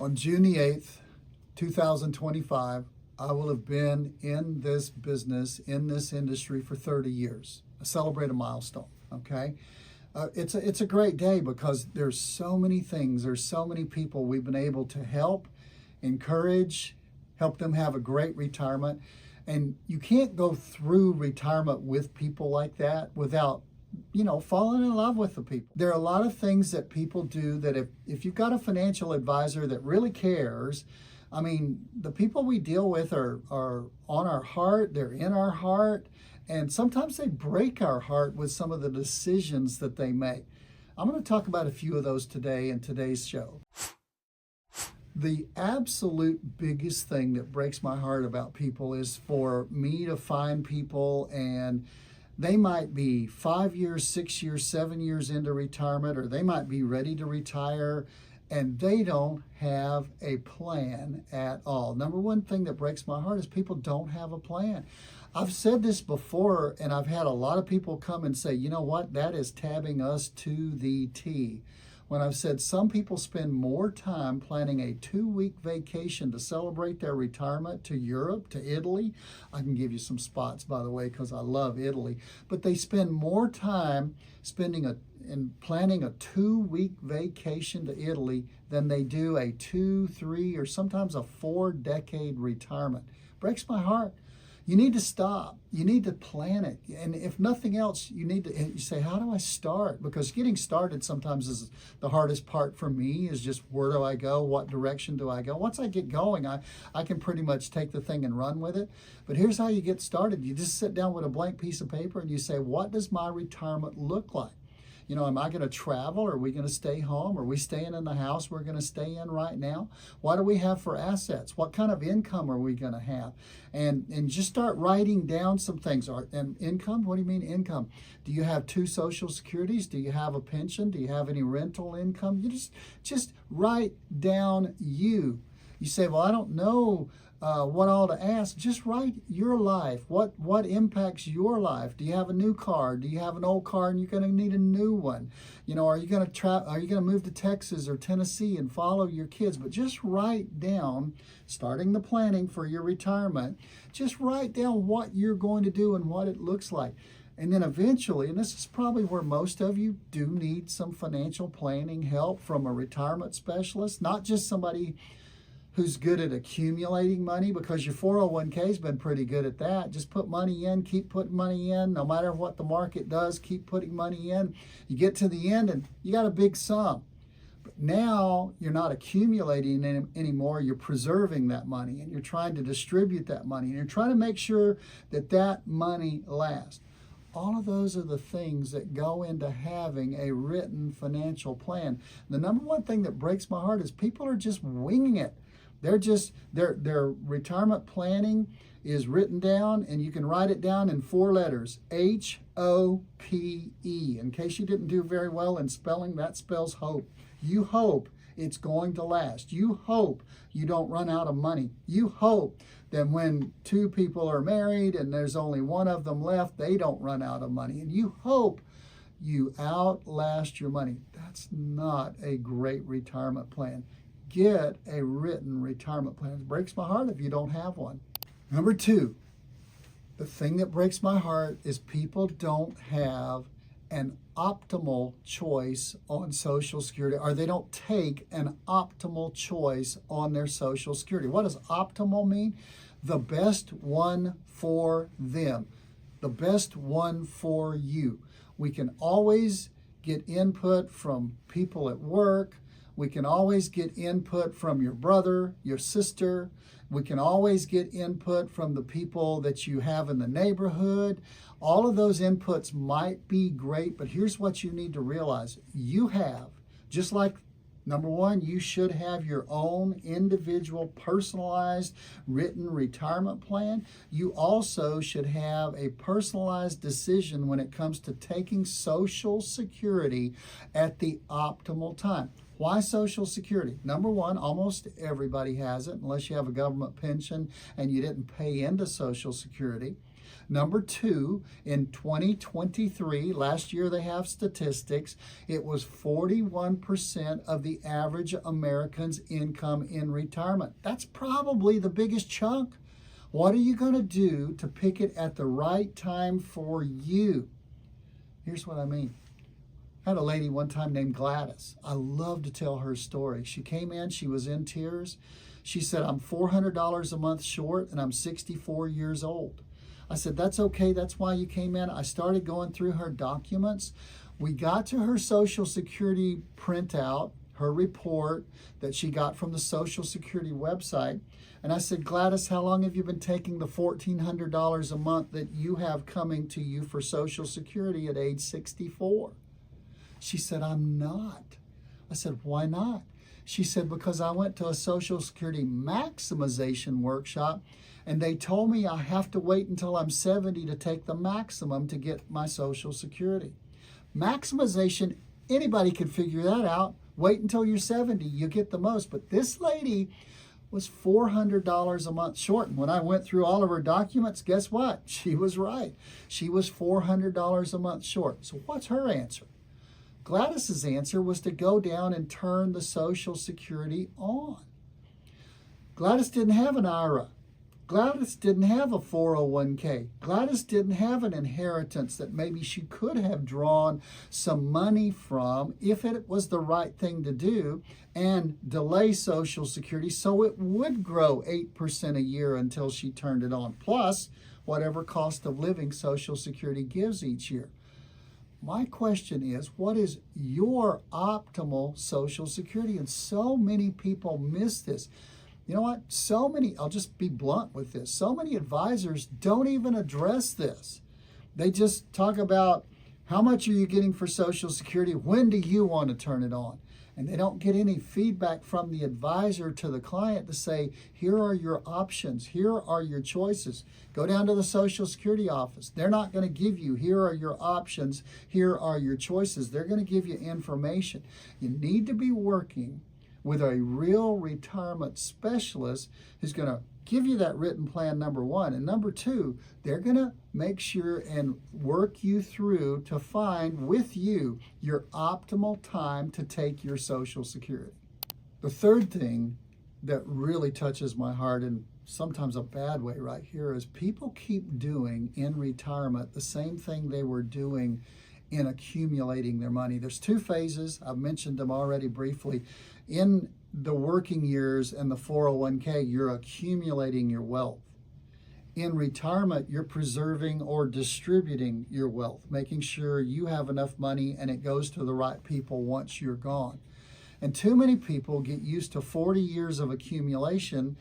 On June the 8th, 2025, I will have been in this business, in this industry for 30 years. I celebrate a milestone, okay? It's a great day because there's so many things, there's so many people we've been able to help, encourage, help them have a great retirement. And you can't go through retirement with people like that without falling in love with the people. There are a lot of things that people do that if you've got a financial advisor that really cares, I mean, the people we deal with are on our heart, they're in our heart, and sometimes they break our heart with some of the decisions that they make. I'm going to talk about a few of those today in today's show. The absolute biggest thing that breaks my heart about people is for me to find people and they might be 5 years, 6 years, 7 years into retirement, or they might be ready to retire, and they don't have a plan at all. Number one thing that breaks my heart is people don't have a plan. I've said this before, and I've had a lot of people come and say, you know what, that is tabbing us to the T. When I've said some people spend more time planning a 2-week vacation to celebrate their retirement to Europe, to Italy. I can give you some spots, by the way, because I love Italy. But they spend more time planning a 2-week vacation to Italy than they do a 2, 3, or sometimes a 4-decade retirement. Breaks my heart. You need to stop. You need to plan it. And if nothing else, you say, how do I start? Because getting started sometimes is the hardest part for me, is just where do I go? What direction do I go? Once I get going, I can pretty much take the thing and run with it. But here's how you get started. You just sit down with a blank piece of paper and you say, what does my retirement look like? Am I going to travel? Are we going to stay home? Are we staying in the house we're going to stay in right now? What do we have for assets? What kind of income are we going to have? And just start writing down some things. And income? What do you mean income? Do you have 2 Social Securities? Do you have a pension? Do you have any rental income? You just write down you. You say, well, I don't know what all to ask. Just write your life. What impacts your life? Do you have a new car? Do you have an old car and you're going to need a new one? Are you going to move to Texas or Tennessee and follow your kids? But just write down, starting the planning for your retirement, just write down what you're going to do and what it looks like. And then eventually, and this is probably where most of you do need some financial planning help from a retirement specialist, not just somebody who's good at accumulating money, because your 401k has been pretty good at that. Just put money in, keep putting money in, no matter what the market does, keep putting money in. You get to the end and you got a big sum. But now you're not accumulating anymore, you're preserving that money and you're trying to distribute that money and you're trying to make sure that that money lasts. All of those are the things that go into having a written financial plan. The number one thing that breaks my heart is people are just winging it. Their retirement planning is written down, and you can write it down in 4 letters, HOPE. In case you didn't do very well in spelling, that spells hope. You hope it's going to last. You hope you don't run out of money. You hope that when 2 people are married and there's only one of them left, they don't run out of money. And you hope you outlast your money. That's not a great retirement plan. Get a written retirement plan. It breaks my heart if you don't have one. Number 2, the thing that breaks my heart is people don't have an optimal choice on Social Security, or they don't take an optimal choice on their Social Security. What does optimal mean? The best one for them, the best one for you. We can always get input from people at work. We can always get input from your brother, your sister. We can always get input from the people that you have in the neighborhood. All of those inputs might be great, but here's what you need to realize. You have, just like number 1, you should have your own individual, personalized, written retirement plan. You also should have a personalized decision when it comes to taking Social Security at the optimal time. Why Social Security? Number 1, almost everybody has it, unless you have a government pension and you didn't pay into Social Security. Number two, in 2023, last year they have statistics, it was 41% of the average American's income in retirement. That's probably the biggest chunk. What are you going to do to pick it at the right time for you? Here's what I mean. I had a lady one time named Gladys. I love to tell her story. She came in, she was in tears. She said, I'm $400 a month short and I'm 64 years old. I said, that's okay. That's why you came in. I started going through her documents. We got to her Social Security printout, her report that she got from the Social Security website. And I said, Gladys, how long have you been taking the $1,400 a month that you have coming to you for Social Security at age 64? She said, I'm not. I said, why not? She said, because I went to a Social Security maximization workshop and they told me I have to wait until I'm 70 to take the maximum to get my Social Security. Maximization, anybody can figure that out. Wait until you're 70, you get the most. But this lady was $400 a month short. And when I went through all of her documents, guess what? She was right. She was $400 a month short. So what's her answer? Gladys's answer was to go down and turn the Social Security on. Gladys didn't have an IRA. Gladys didn't have a 401k. Gladys didn't have an inheritance that maybe she could have drawn some money from if it was the right thing to do and delay Social Security so it would grow 8% a year until she turned it on, plus whatever cost of living Social Security gives each year. My question is, what is your optimal Social Security? And so many people miss this. You know what? I'll just be blunt with this. So many advisors don't even address this. They just talk about how much are you getting for Social Security? When do you want to turn it on? And they don't get any feedback from the advisor to the client to say, here are your options. Here are your choices. Go down to the Social Security office. They're not going to give you, here are your options. Here are your choices. They're going to give you information. You need to be working with a real retirement specialist who's going to give you that written plan, number one. And number two, they're going to make sure and work you through to find with you your optimal time to take your Social Security. The third thing that really touches my heart in sometimes a bad way right here is people keep doing in retirement the same thing they were doing in accumulating their money. There's two phases. I've mentioned them already briefly. In the working years and the 401k, you're accumulating your wealth. In retirement, you're preserving or distributing your wealth, making sure you have enough money and it goes to the right people once you're gone. And too many people get used to 40 years of accumulation,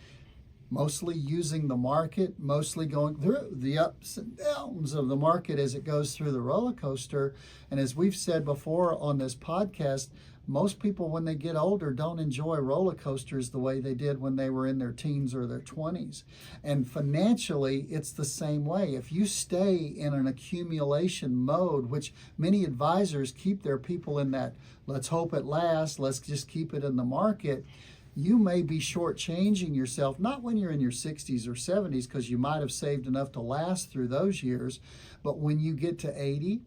mostly using the market, mostly going through the ups and downs of the market as it goes through the roller coaster. And as we've said before on this podcast, most people when they get older don't enjoy roller coasters the way they did when they were in their teens or their 20s. And financially, it's the same way. If you stay in an accumulation mode, which many advisors keep their people in that, let's hope it lasts, let's just keep it in the market, you may be shortchanging yourself, not when you're in your 60s or 70s, because you might have saved enough to last through those years, but when you get to 80,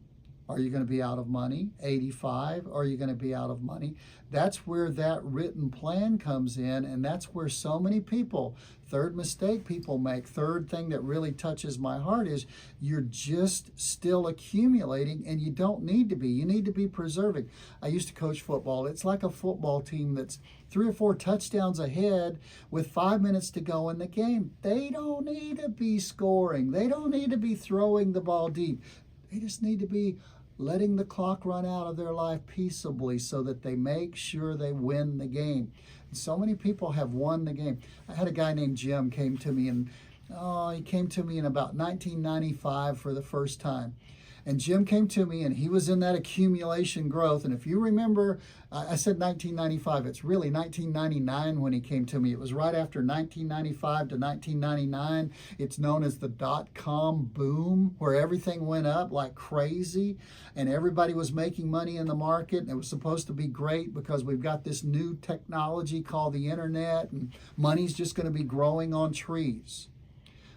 are you going to be out of money? 85, are you going to be out of money? That's where that written plan comes in, and that's where so many people, third mistake people make, third thing that really touches my heart is you're just still accumulating, and you don't need to be. You need to be preserving. I used to coach football. It's like a football team that's 3 or 4 touchdowns ahead with 5 minutes to go in the game. They don't need to be scoring. They don't need to be throwing the ball deep. They just need to be letting the clock run out of their life peaceably so that they make sure they win the game. And so many people have won the game. I had a guy named Jim came to me, and he came to me in about 1995 for the first time. And Jim came to me, and he was in that accumulation growth. And if you remember, I said 1995. It's really 1999 when he came to me. It was right after 1995 to 1999. It's known as the dot-com boom, where everything went up like crazy, and everybody was making money in the market. And it was supposed to be great because we've got this new technology called the internet, and money's just going to be growing on trees.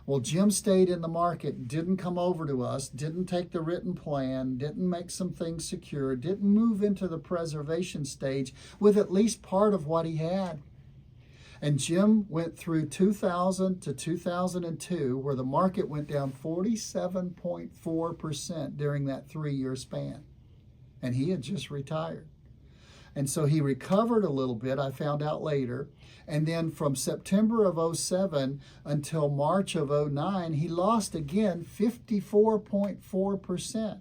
Well, Jim stayed in the market, didn't come over to us, didn't take the written plan, didn't make some things secure, didn't move into the preservation stage with at least part of what he had. And Jim went through 2000 to 2002, where the market went down 47.4% during that 3-year span. And he had just retired. And so he recovered a little bit, I found out later. And then from September of 07 until March of 09, he lost again 54.4%.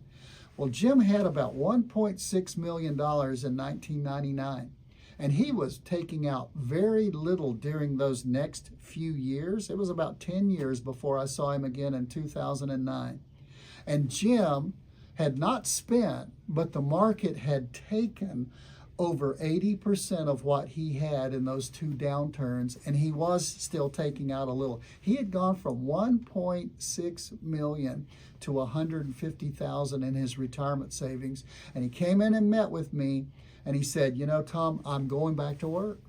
Well, Jim had about $1.6 million in 1999. And he was taking out very little during those next few years. It was about 10 years before I saw him again in 2009. And Jim had not spent, but the market had taken over 80% of what he had in those 2 downturns, and he was still taking out a little. He had gone from 1.6 million to 150,000 in his retirement savings, and he came in and met with me, and he said, you know, Tom, I'm going back to work.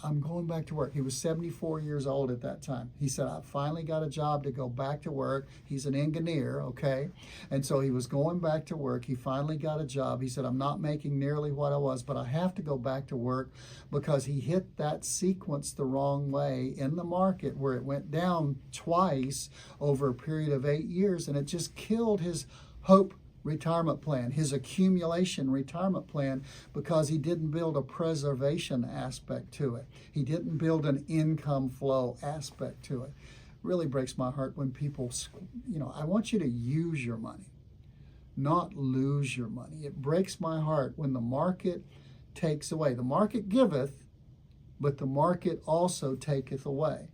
I'm going back to work. He was 74 years old at that time. He said, I finally got a job to go back to work. He's an engineer, okay? And so he was going back to work. He finally got a job. He said, I'm not making nearly what I was, but I have to go back to work because he hit that sequence the wrong way in the market where it went down twice over a period of 8 years, and it just killed his hope retirement plan, his accumulation retirement plan, because he didn't build a preservation aspect to it. He didn't build an income flow aspect to it. Really breaks my heart when people, you know, I want you to use your money, not lose your money. It breaks my heart when the market takes away. The market giveth, but the market also taketh away.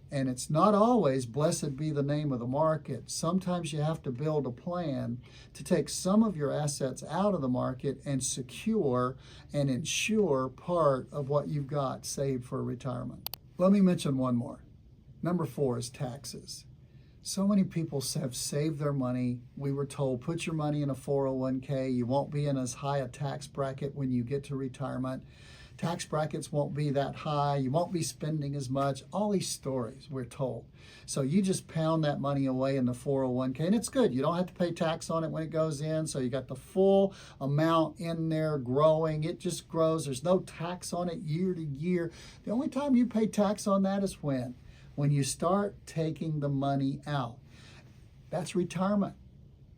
And it's not always, blessed be the name of the market. Sometimes you have to build a plan to take some of your assets out of the market and secure and ensure part of what you've got saved for retirement. Let me mention one more. Number 4 is taxes. So many people have saved their money. We were told, put your money in a 401k. You won't be in as high a tax bracket when you get to retirement. Tax brackets won't be that high. You won't be spending as much. All these stories we're told. So you just pound that money away in the 401k, and it's good. You don't have to pay tax on it when it goes in. So you got the full amount in there growing. It just grows. There's no tax on it year to year. The only time you pay tax on that is when you start taking the money out. That's retirement.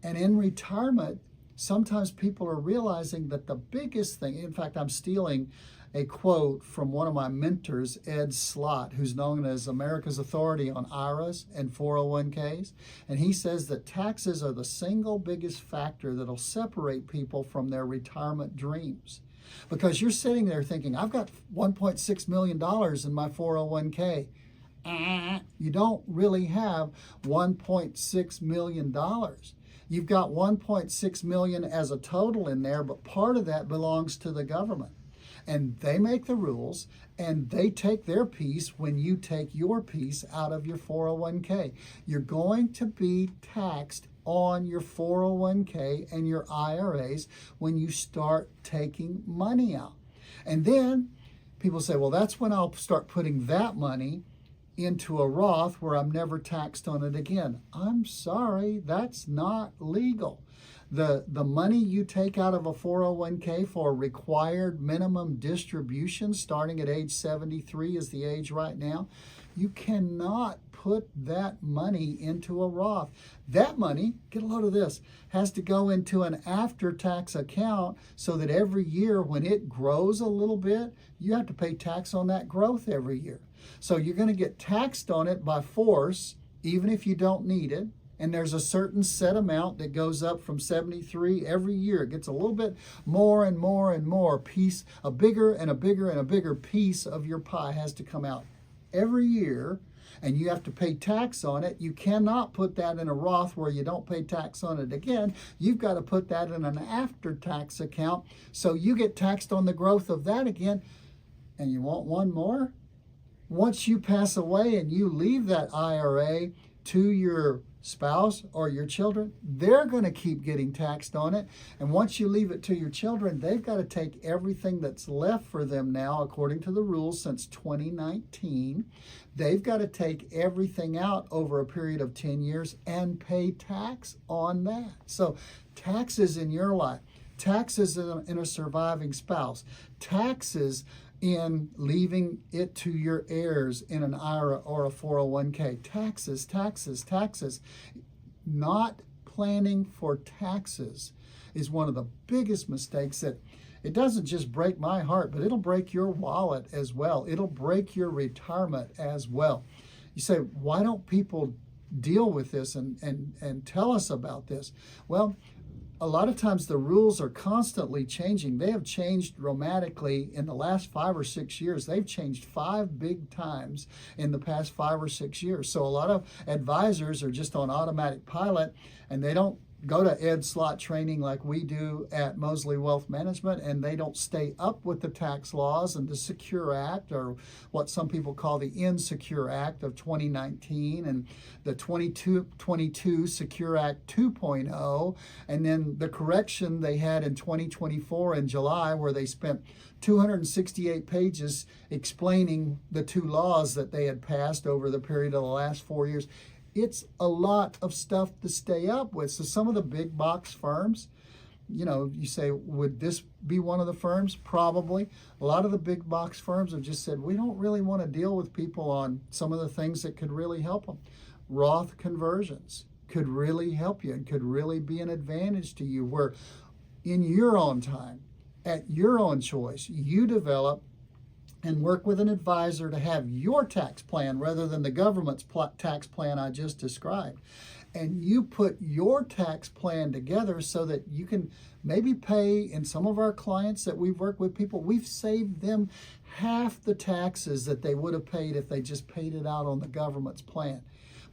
And in retirement, sometimes people are realizing that the biggest thing, in fact, I'm stealing a quote from one of my mentors, 𝗪𝗁, who's known as America's authority on IRAs and 401ks. And he says that taxes are the single biggest factor that'll separate people from their retirement dreams. Because you're sitting there thinking, I've got $1.6 million in my 401k. You don't really have $1.6 million. You've got $1.6 million as a total in there, but part of that belongs to the government. And they make the rules, and they take their piece when you take your piece out of your 401k. You're going to be taxed on your 401k and your IRAs when you start taking money out. And then people say, well, that's when I'll start putting that money into a Roth where I'm never taxed on it again. I'm sorry, that's not legal. The money you take out of a 401k for required minimum distribution starting at age 73 is the age right now, you cannot put that money into a Roth. That money, get a load of this, has to go into an after-tax account so that every year when it grows a little bit, you have to pay tax on that growth every year. So you're going to get taxed on it by force, even if you don't need it. And there's a certain set amount that goes up from 73 every year. It gets a little bit more and more and more. A bigger and a bigger and a bigger piece of your pie has to come out every year, and you have to pay tax on it. You cannot put that in a Roth where you don't pay tax on it again. You've got to put that in an after-tax account so you get taxed on the growth of that again. And you want one more? Once you pass away and you leave that IRA to your spouse or your children, they're going to keep getting taxed on it. And once you leave it to your children, they've got to take everything that's left for them now, according to the rules since 2019. They've got to take everything out over a period of 10 years and pay tax on that. So taxes in your life, taxes in a surviving spouse, taxes in leaving it to your heirs in an IRA or a 401k. Taxes, taxes, taxes. Not planning for taxes is one of the biggest mistakes that it doesn't just break my heart, but it'll break your wallet as well. It'll break your retirement as well. You say, why don't people deal with this and tell us about this? Well, a lot of times the rules are constantly changing. They have changed dramatically in the last 5 or 6 years. They've changed 5 big times in the past 5 or 6 years. So a lot of advisors are just on automatic pilot, and they don't go to Ed Slott training like we do at Mosley Wealth Management, and they don't stay up with the tax laws and the Secure Act, or what some people call the Insecure Act of 2019, and the 2022 Secure Act 2.0, and then the correction they had in 2024 in July, where they spent 268 pages explaining the 2 laws that they had passed over the period of the last 4 years. It's a lot of stuff to stay up with. So some of the big box firms, you know, you say, would this be one of the firms? Probably. A lot of the big box firms have just said, we don't really want to deal with people on some of the things that could really help them. Roth conversions could really help you and could really be an advantage to you, where in your own time, at your own choice, you develop and work with an advisor to have your tax plan rather than the government's tax plan I just described. And you put your tax plan together so that you can maybe pay, in some of our clients that we've worked with, people, we've saved them half the taxes that they would have paid if they just paid it out on the government's plan.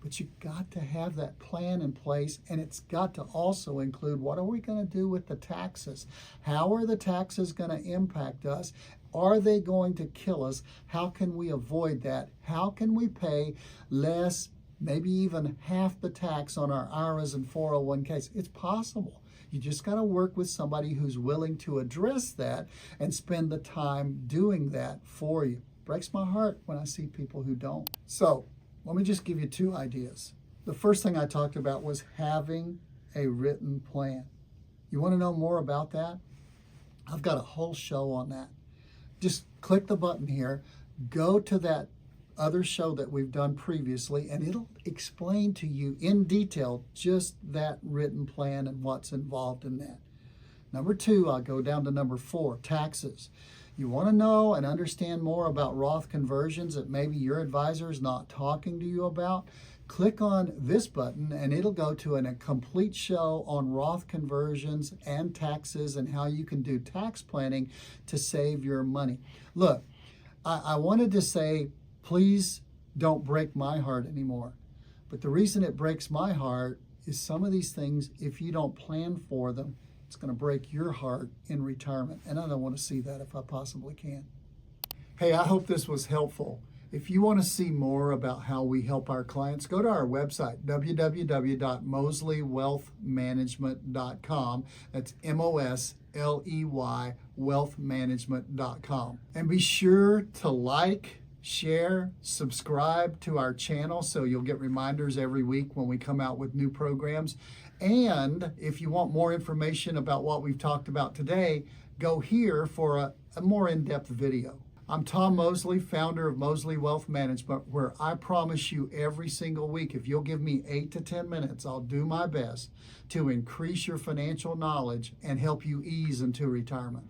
But you've got to have that plan in place, and it's got to also include, what are we going to do with the taxes? How are the taxes going to impact us? Are they going to kill us? How can we avoid that? How can we pay less, maybe even half the tax on our IRAs and 401ks? It's possible. You just got to work with somebody who's willing to address that and spend the time doing that for you. Breaks my heart when I see people who don't. So let me just give you 2 ideas. The first thing I talked about was having a written plan. You want to know more about that? I've got a whole show on that. Just click the button here, go to that other show that we've done previously, and it'll explain to you in detail just that written plan and what's involved in that. Number 2, I'll go down to number 4, taxes. You want to know and understand more about Roth conversions that maybe your advisor is not talking to you about? Click on this button and it'll go to a complete show on Roth conversions and taxes and how you can do tax planning to save your money. Look, I wanted to say, please don't break my heart anymore. But the reason it breaks my heart is some of these things, if you don't plan for them, it's going to break your heart in retirement. And I don't want to see that if I possibly can. Hey, I hope this was helpful. If you want to see more about how we help our clients, go to our website, www.mosleywealthmanagement.com. That's MOSLEY wealthmanagement.com. And be sure to like, share, subscribe to our channel so you'll get reminders every week when we come out with new programs. And if you want more information about what we've talked about today, go here for a more in-depth video. I'm Tom Mosley, founder of Mosley Wealth Management, where I promise you every single week, if you'll give me 8 to 10 minutes, I'll do my best to increase your financial knowledge and help you ease into retirement.